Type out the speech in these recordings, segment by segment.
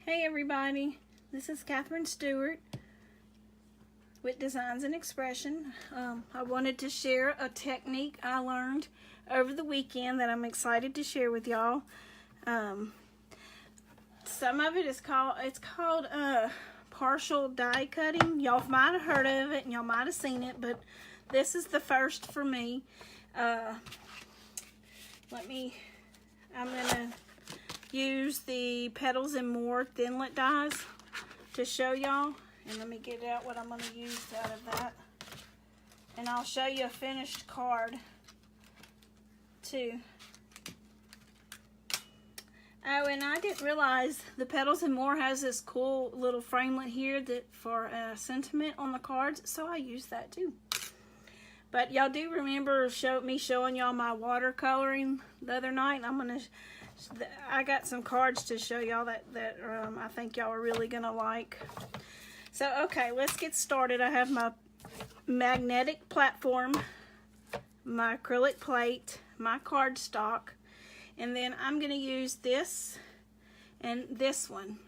Hey everybody, this is Catherine Stewart with Designs and Expression. I wanted to share a technique I learned over the weekend that I'm excited to share with y'all. Some of it is called partial die cutting. Y'all might have heard of it and y'all might have seen it, but this is the first for me. I'm gonna use the Petals and More Thinlit dies to show y'all, and let me get out what I'm going to use out of that, and I'll show you a finished card too. Oh, and I didn't realize the Petals and More has this cool little framelit here that for sentiment on the cards, so I use that too. But y'all do remember me showing y'all my watercoloring the other night, and I got some cards to show y'all that I think y'all are really gonna like. So okay, let's get started. I have my magnetic platform, my acrylic plate, my cardstock, and then I'm gonna use this and this one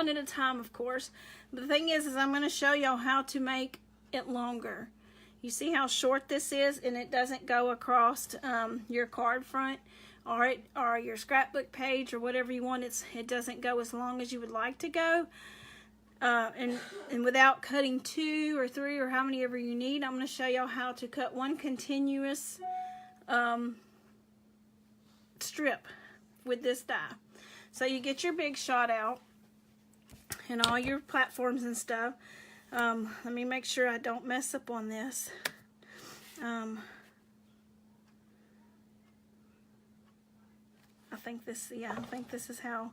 at a time, of course. But the thing is I'm gonna show y'all how to make it longer. You see how short this is, and it doesn't go across your card front or your scrapbook page or whatever you want. It doesn't go as long as you would like to go, and without cutting 2 or 3 or how many ever you need. I'm going to show y'all how to cut one continuous strip with this die. So you get your Big Shot out and all your platforms and stuff. Let me make sure I don't mess up on this. I think this is how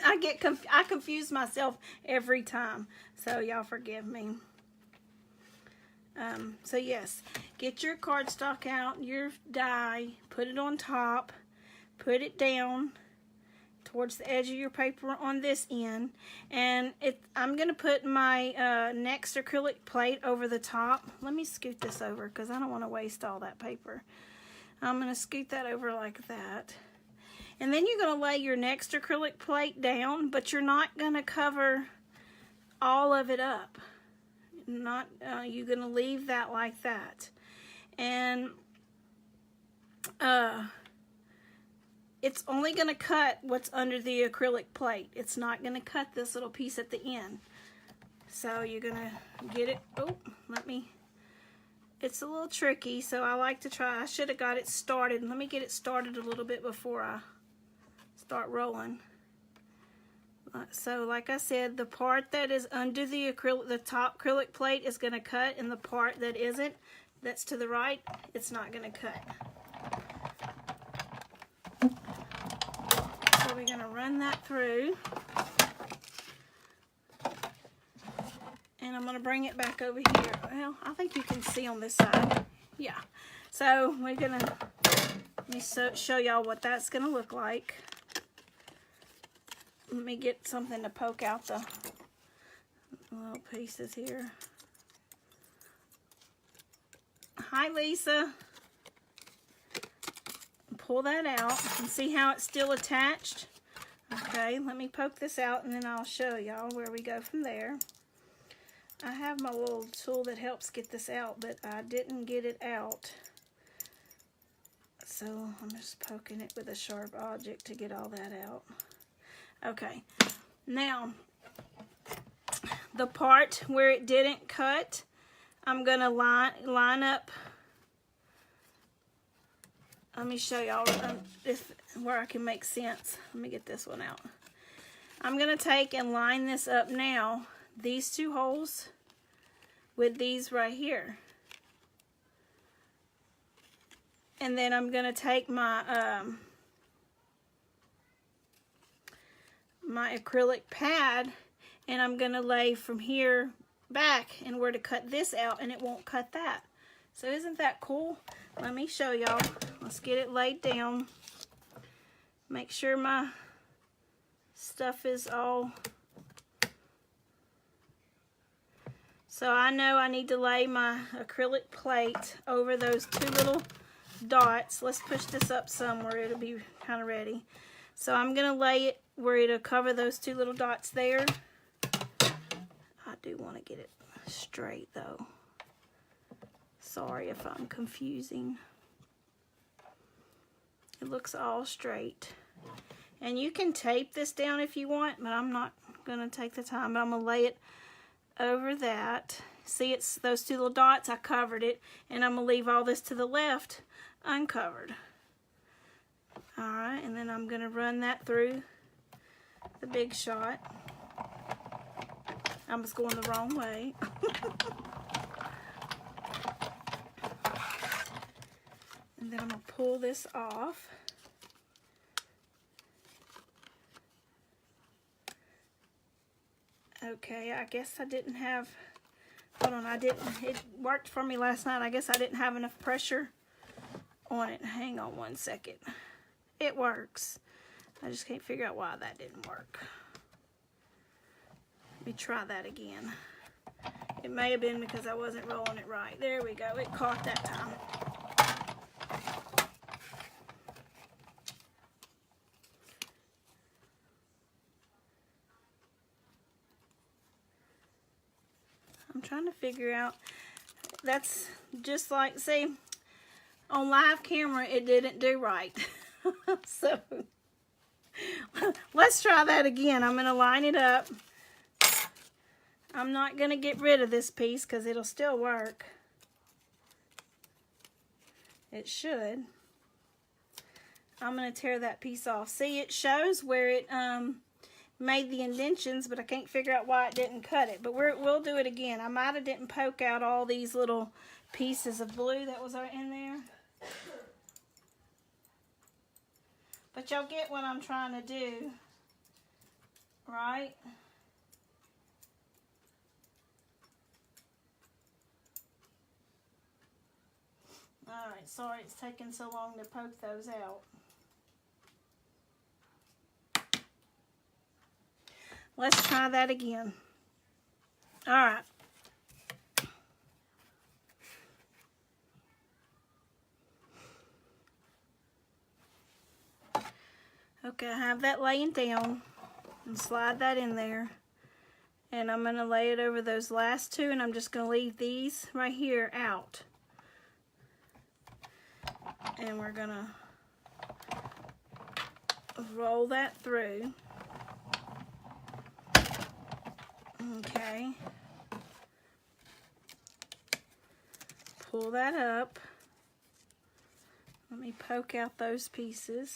I confuse myself every time, so y'all forgive me. So yes, get your cardstock out, your die, put it on top, put it down towards the edge of your paper on this end, and I'm gonna put my next acrylic plate over the top. Let me scoot this over because I don't want to waste all that paper. I'm gonna scoot that over like that, and then you're gonna lay your next acrylic plate down, but you're not gonna cover all of it up. You're gonna leave that like that, and it's only going to cut what's under the acrylic plate. It's not going to cut this little piece at the end. So you're going to get it. Oh, it's a little tricky, so I like to try. I should have got it started. Let me get it started a little bit before I start rolling. So like I said, the part that is under the top acrylic plate is going to cut, and the part that isn't, that's to the right, it's not going to cut. So we're going to run that through, and I'm going to bring it back over here. Well, I think you can see on this side. Yeah. So we're going to, let me show y'all what that's going to look like. Let me get something to poke out the little pieces here. Hi, Lisa. Pull that out and see how it's still attached. Okay, let me poke this out and then I'll show y'all where we go from there. I have my little tool that helps get this out, but I didn't get it out, so I'm just poking it with a sharp object to get all that out. Okay, now the part where it didn't cut, I'm gonna line up. Let me show y'all where I can make sense. Let me get this one out. I'm going to take and line this up now, these 2 holes with these right here. And then I'm going to take my my acrylic pad, and I'm going to lay from here back and where to cut this out, and it won't cut that. So isn't that cool? Let me show y'all. Let's get it laid down. Make sure my stuff is all. So I know I need to lay my acrylic plate over those 2 little dots. Let's push this up somewhere. It'll be kind of ready. So I'm going to lay it where it'll cover those two little dots there. I do want to get it straight though. Sorry if I'm confusing. It looks all straight. And you can tape this down if you want, but I'm not going to take the time. But I'm going to lay it over that. See, it's those two little dots. I covered it. And I'm going to leave all this to the left uncovered. Alright, and then I'm going to run that through the Big Shot. I was going the wrong way. And then I'm going to pull this off. Okay, I guess I didn't have, hold on, it worked for me last night. I guess I didn't have enough pressure on it. Hang on one second. It works. I just can't figure out why that didn't work. Let me try that again. It may have been because I wasn't rolling it right. There we go. It caught that time. I'm trying to figure out. That's just like, see, on live camera, it didn't do right. So, let's try that again. I'm going to line it up. I'm not going to get rid of this piece because it'll still work. It should. I'm going to tear that piece off. See, it shows where it made the indentions, but I can't figure out why it didn't cut it. But we'll do it again. I might have didn't poke out all these little pieces of blue that was in there. But y'all get what I'm trying to do, right? Alright, sorry it's taking so long to poke those out. Let's try that again. Alright. Okay, I have that laying down and slide that in there. And I'm going to lay it over those last two, and I'm just going to leave these right here out. And we're going to roll that through. Okay. Pull that up. Let me poke out those pieces.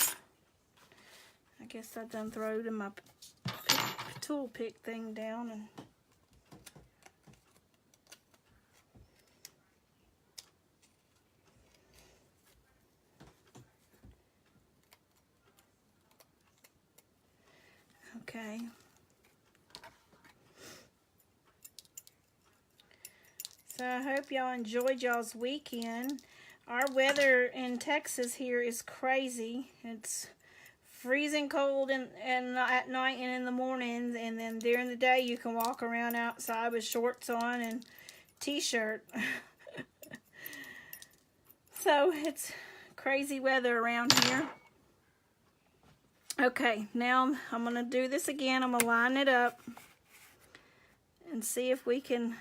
I guess I done throwed my tool pick thing down and okay. So I hope y'all enjoyed y'all's weekend. Our weather in Texas here is crazy. It's freezing cold and at night and in the mornings, and then during the day you can walk around outside with shorts on and t-shirt. So it's crazy weather around here. Okay, now I'm going to do this again. I'm going to line it up and see if we can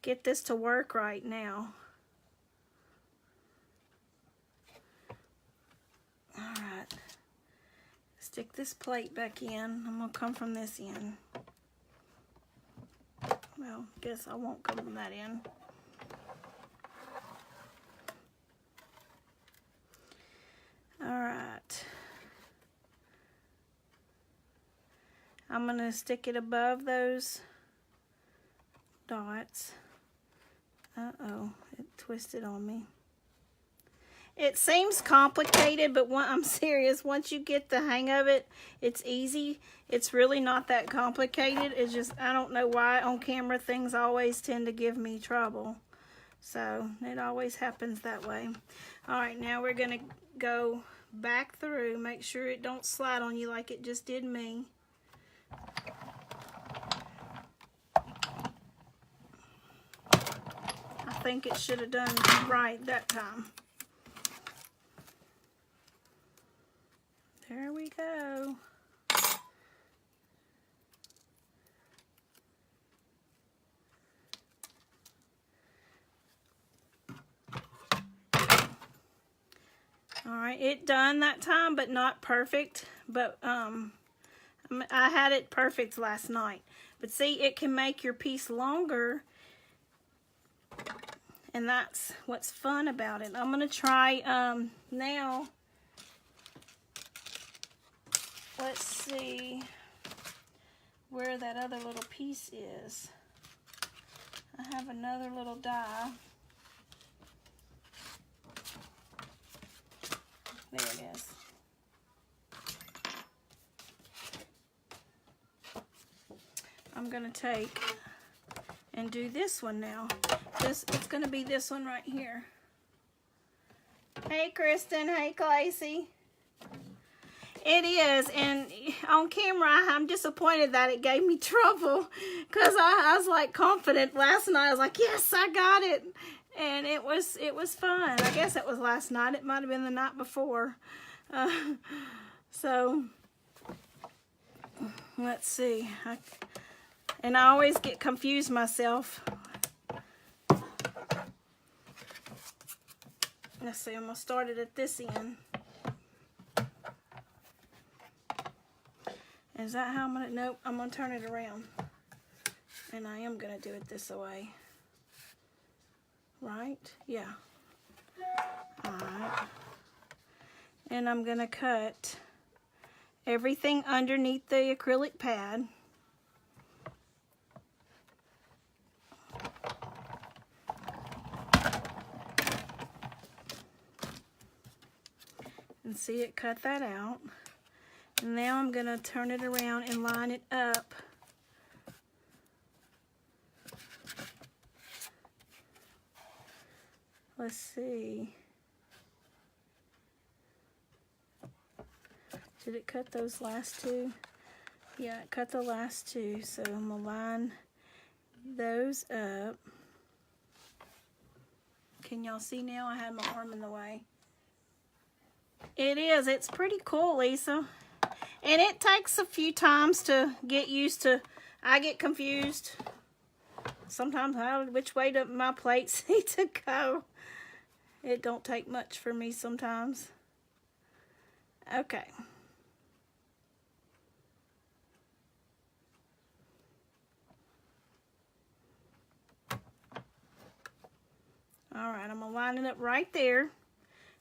get this to work right now. Alright. Stick this plate back in. I'm going to come from this end. Well, guess I won't come from that end. Alright. I'm going to stick it above those dots. Uh-oh, it twisted on me. It seems complicated, but I'm serious. Once you get the hang of it, it's easy. It's really not that complicated. It's just, I don't know why on camera things always tend to give me trouble. So, it always happens that way. Alright, now we're going to go back through. Make sure it don't slide on you like it just did me. I think it should have done right that time. There we go. All right, it done that time, but not perfect. But I had it perfect last night. But see, it can make your piece longer, and that's what's fun about it. I'm gonna try now. Let's see where that other little piece is. I have another little die. There it is. I'm gonna take and do this one now. It's gonna be this one right here. Hey Kristen, hey Claycy. It is, and on camera I'm disappointed that it gave me trouble, because I was like confident last night. I was like, yes, I got it. And it was fun. I guess it was last night. It might have been the night before. So let's see. And I always get confused myself. Let's see. I'm gonna start it at this end. Is that how I'm gonna? Nope. I'm gonna turn it around, and I am gonna do it this way. Right? Yeah. Alright. And I'm going to cut everything underneath the acrylic pad. And see, it cut that out. And now I'm going to turn it around and line it up. Let's see. Did it cut those last two? Yeah, it cut the last two. So I'm going to line those up. Can y'all see now? I had my arm in the way. It is. It's pretty cool, Lisa. And it takes a few times to get used to. I get confused. Sometimes which way do my plates need to go. It don't take much for me sometimes. Okay. Alright, I'm going to line it up right there.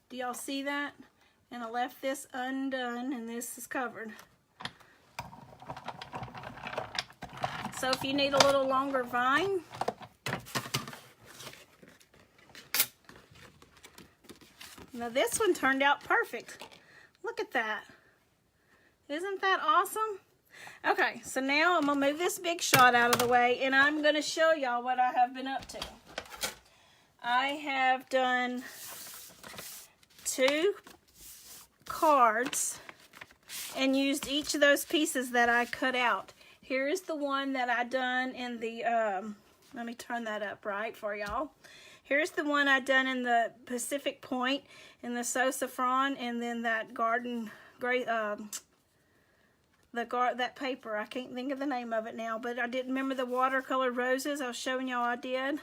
Do y'all see that? And I left this undone, and this is covered. So if you need a little longer vine, now this one turned out perfect. Look at that. Isn't that awesome? Okay, so now I'm going to move this big shot out of the way, and I'm going to show y'all what I have been up to. I have done 2 cards and used each of those pieces that I cut out. Here is the one that I done in the, let me turn that up right for y'all. Here's the one I done in the Pacific Point, in the Sassafras, and then that garden, that paper. I can't think of the name of it now, but I did remember the watercolor roses. I was showing y'all I did.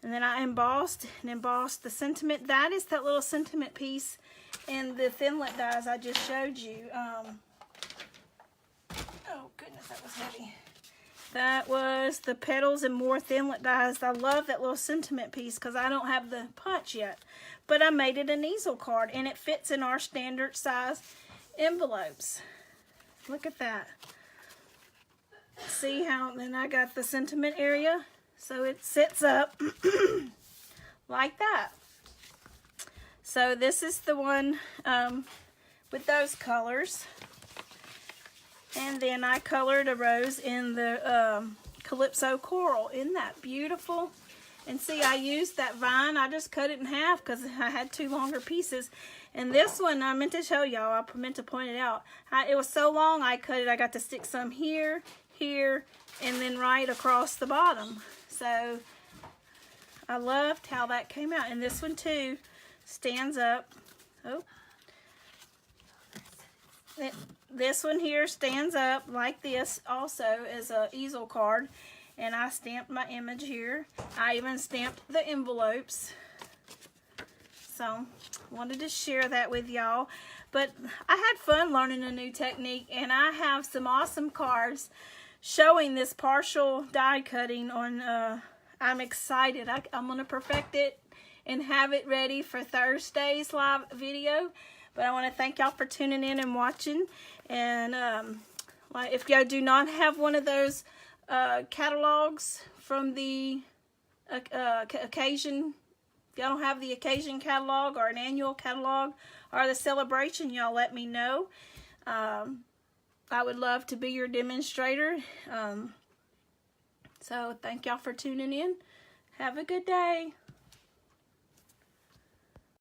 And then I embossed the sentiment. That is that little sentiment piece in the Thinlit dies I just showed you. Oh goodness, that was heavy. That was the Petals and More Thinlit dies. I love that little sentiment piece because I don't have the punch yet. But I made it an easel card, and it fits in our standard size envelopes. Look at that. See how, then I got the sentiment area. So it sits up like that. So this is the one with those colors. And then I colored a rose in the Calypso Coral. Isn't that beautiful? And see, I used that vine. I just cut it in half because I had 2 longer pieces. And this one, I meant to show y'all. I meant to point it out. It was so long, I cut it. I got to stick some here, here, and then right across the bottom. So I loved how that came out. And this one, too, stands up. Oh. This one here stands up like this also as a easel card. And I stamped my image here. I even stamped the envelopes. So, wanted to share that with y'all. But I had fun learning a new technique, and I have some awesome cards showing this partial die cutting on, I'm excited. I'm going to perfect it and have it ready for Thursday's live video. But I want to thank y'all for tuning in and watching. And if y'all do not have one of those catalogs from the occasion, if y'all don't have the occasion catalog or an annual catalog or the celebration, y'all let me know. I would love to be your demonstrator. So thank y'all for tuning in. Have a good day.